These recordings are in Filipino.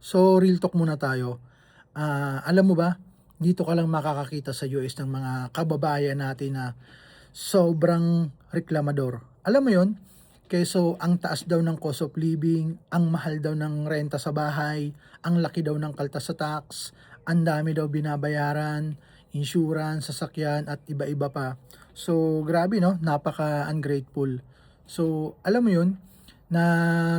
So real talk muna tayo. Alam mo ba, dito ka lang makakakita sa US ng mga kababayan natin na sobrang reklamador. Alam mo 'yon? Ang taas daw ng cost of living, ang mahal daw ng renta sa bahay, ang laki daw ng kaltas sa tax, ang dami daw binabayaran, insurance, sasakyan at iba-iba pa. So grabe 'no, napaka-ungrateful. So alam mo 'yun, na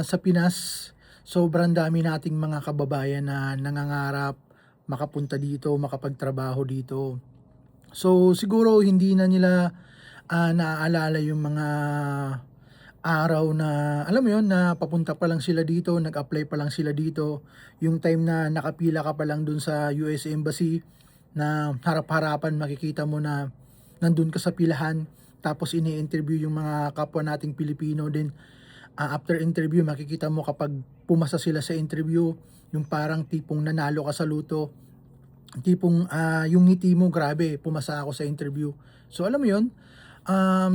sa Pinas, sobrang dami nating mga kababayan na nangangarap makapunta dito, makapagtrabaho dito. So siguro hindi na nila naaalala yung mga araw na alam mo yun, na papunta pa lang sila dito, nag-apply pa lang sila dito, yung time na nakapila ka pa lang dun sa US Embassy na harap-harapan makikita mo na nandun ka sa pilahan, tapos ini-interview yung mga kapwa nating Pilipino din. After interview makikita mo kapag pumasa sila sa interview, yung parang tipong nanalo ka sa luto, tipong yung ngiti mo grabe, pumasa ako sa interview. So alam mo yun,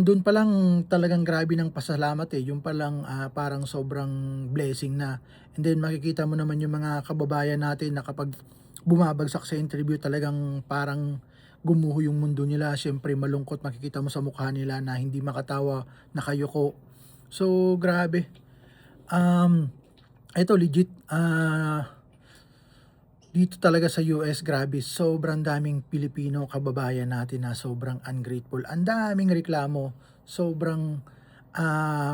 dun pa lang talagang grabe ng pasalamat, yung palang parang sobrang blessing na. And then makikita mo naman yung mga kababayan natin na kapag bumabagsak sa interview talagang parang gumuho yung mundo nila. Siyempre malungkot, makikita mo sa mukha nila na hindi makatawa, nakayuko. So grabe, eto legit, dito talaga sa US grabe sobrang daming Pilipino kababayan natin na sobrang ungrateful, ang daming reklamo, sobrang,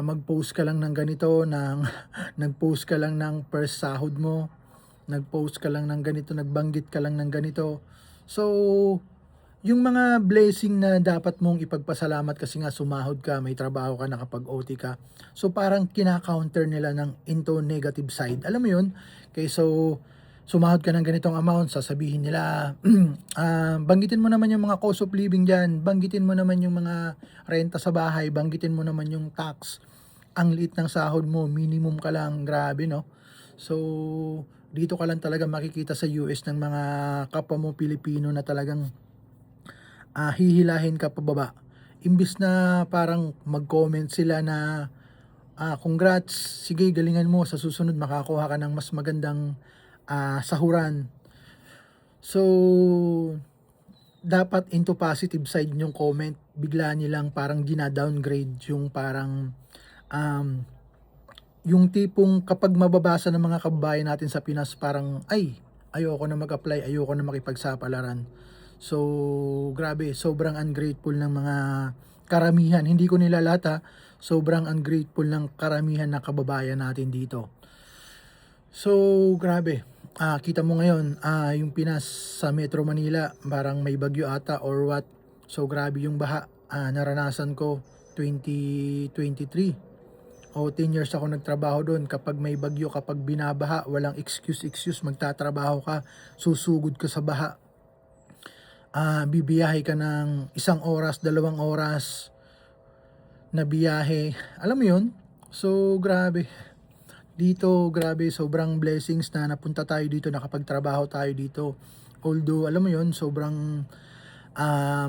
mag-post ka lang ng ganito ng nag-post ka lang ng first sahod mo, nag-post ka lang ng ganito, nagbanggit ka lang ng ganito. So, yung mga blessing na dapat mong ipagpasalamat kasi nga sumahod ka, may trabaho ka, nakapag-OT ka. So parang kina-counter nila ng into negative side. Alam mo 'yun? Sumahod ka ng ganitong amount, sasabihin nila, banggitin mo naman yung mga cost of living diyan, banggitin mo naman yung mga renta sa bahay, banggitin mo naman yung tax. Ang liit ng sahod mo, minimum ka lang, grabe 'no? So, dito ka lang talaga makikita sa US ng mga kapwa mo Pilipino na talagang hihilahin ka pababa. Imbis na parang mag-comment sila na, "Congrats, sige galingan mo, sa susunod makakuha ka ng mas magandang, sahuran." So, dapat into positive side yung comment, bigla nilang parang dina-downgrade yung parang, um, yung tipong kapag mababasa ng mga kababayan natin sa Pinas parang, "Ay, ayoko na mag-apply, ayoko na makipagsapalaran." So, grabe sobrang ungrateful ng mga karamihan, hindi ko nila lahat, sobrang ungrateful ng karamihan na kababayan natin dito. So, grabe, kita mo ngayon, yung Pinas sa Metro Manila parang may bagyo ata or what. So, grabe yung baha, naranasan ko 2023. 10 years ako nagtrabaho do'n. Kapag may bagyo, kapag binabaha, walang excuse, magtatrabaho ka, susugod ka sa baha. Bibiyahe ka ng 1 oras, 2 oras na biyahe, alam mo 'yun? So grabe, dito grabe sobrang blessings na napunta tayo dito, nakapagtrabaho tayo dito. Although alam mo 'yun, sobrang,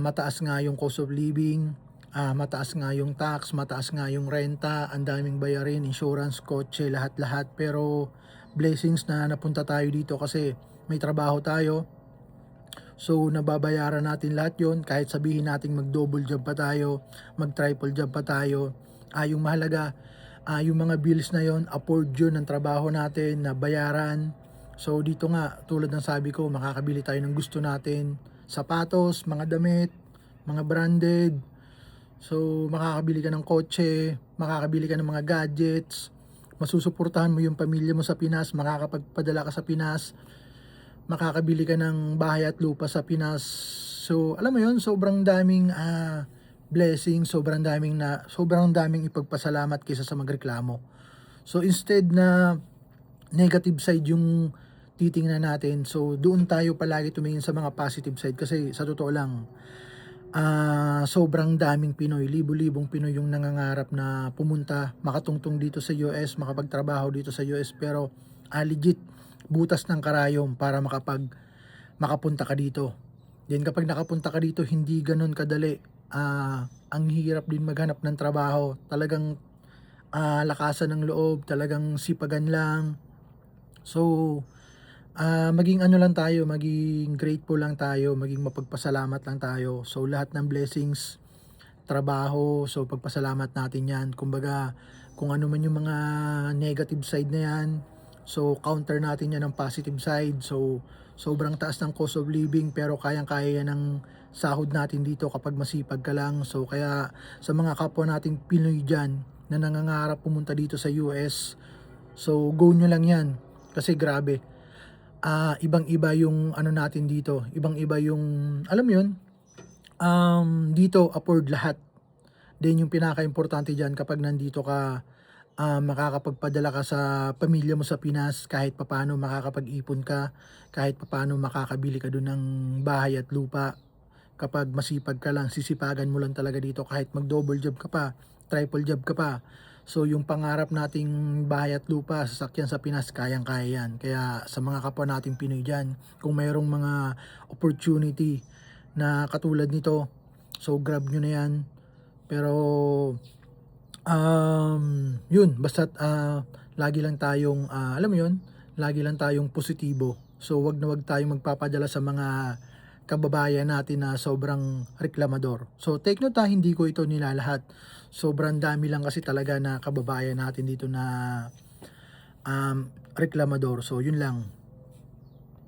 mataas nga yung cost of living, mataas nga yung tax, mataas nga yung renta, ang daming bayarin, insurance, kotse, lahat-lahat. Pero blessings na napunta tayo dito kasi may trabaho tayo. So, nababayaran natin lahat yon kahit sabihin nating mag-double job pa tayo, mag-triple job pa tayo. Yung mahalaga, yung mga bills na yon afford yun ng trabaho natin na bayaran. So, dito nga, tulad ng sabi ko, makakabili tayo ng gusto natin. Sapatos, mga damit, mga branded. So, makakabili ka ng kotse, makakabili ka ng mga gadgets, masusuportahan mo yung pamilya mo sa Pinas, makakapagpadala ka sa Pinas, makakabili ka ng bahay at lupa sa Pinas. So, alam mo 'yun, sobrang daming, blessing, sobrang daming ipagpasalamat kaysa sa magreklamo. So, instead na negative side yung titingnan natin, so doon tayo palagi tumingin sa mga positive side kasi sa totoo lang, sobrang daming Pinoy, libo-libong Pinoy yung nangangarap na pumunta, makatungtong dito sa US, makapagtrabaho dito sa US pero, legit butas ng karayom para makapunta ka dito. Then kapag nakapunta ka dito hindi gano'n kadali, ang hirap din maghanap ng trabaho. Talagang, lakasan ng loob, talagang sipagan lang. So, maging ano lang tayo, maging grateful lang tayo, maging mapagpasalamat lang tayo. So, lahat ng blessings, trabaho, so pagpasalamat natin 'yan. Kumbaga, kung ano man yung mga negative side na 'yan, so counter natin 'yan ng positive side. So, sobrang taas ng cost of living pero kayang-kaya 'yan ng sahod natin dito kapag masipag ka lang. So, kaya sa mga kapwa nating Pinoy diyan na nangangarap pumunta dito sa US, so go nyo lang 'yan. Kasi grabe, ibang-iba yung ano natin dito, ibang-iba yung alam mo 'yun, dito afford lahat. Then yung pinakaimportante diyan kapag nandito ka, makakapagpadala ka sa pamilya mo sa Pinas, kahit papaano makakapag-ipon ka, kahit papaano makakabili ka dun ng bahay at lupa. Kapag masipag ka lang, sisipagan mo lang talaga dito kahit mag-double job ka pa, triple job ka pa. So yung pangarap nating bahay at lupa, sasakyan sa Pinas, kayang-kaya yan. Kaya sa mga kapwa nating Pinoy diyan, kung mayroong mga opportunity na katulad nito, so grab nyo na yan. Pero yun basta't, lagi lang tayong, alam mo yun, lagi lang tayong positibo. So, 'wag na 'wag tayong magpapadala sa mga kababayan natin na sobrang reklamador. So, take note, hindi ko ito nilalahat. Sobrang dami lang kasi talaga na kababayan natin dito na, reklamador. So, yun lang.